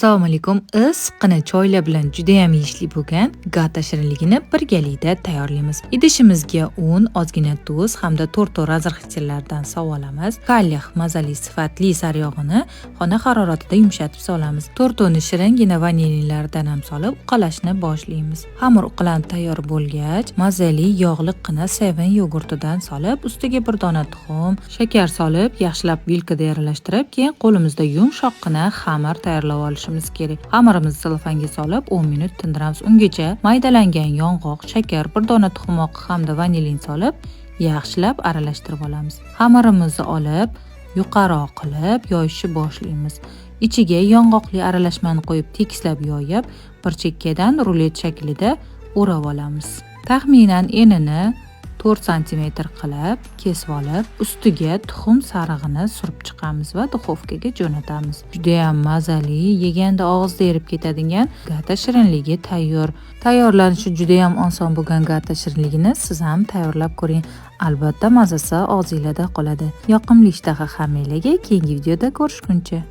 Assalomu alaykum. Issiqqina choylar bilan juda ham yeyishli bo'lgan gata shirinligini birgalikda tayyorlaymiz. Idishimizga un, ozgina tuz hamda to'rtta razrxitlardan olamiz. Qalliq, mazali, sifatli sariyog'ini xona haroratida yumshatib solamiz. 4 uni shiringina vanilyalardan ham solib uqalashni boshlaymiz. Xamir uqalanib tayyor bo'lgach, mazali yog'liqqina 7 yogurtidan solib, ustiga bir dona tuxum, shakar solib, yaxshilab vilkada aralashtirib, keyin qo'limizda yumshoqqina xamir tayyorlab olishimiz kerak. Xamirimizni selofanga solib 10 minut tindiramiz. Ungacha maydalangan yong'oq, shakar, bir dona tuxum oqi hamda vanilin solib, yaxshilab aralashtirib olamiz. Xamirimizni olib, yuqaroq qilib yoyishni boshlaymiz. Ichiga yong'oqli aralashmani qo'yib tekislab yoyib, bir chekkadan rulet shaklida o'rab olamiz. Taxminan enini 4 sm qilib kesib olib, ustiga tuxum sarig'ini surib chiqamiz va duxovkaga jo'natamiz. Juda ham mazali, yeganda og'izda erib ketadigan gata shirinligi tayyor. Tayyorlanishi juda ham oson bo'lgan gata shirinligini siz ham tayyorlab ko'ring. Albatta mazasi og'zingizda qoladi. Yoqimli ishtaha hammalarga. Keyingi videoda ko'rishguncha.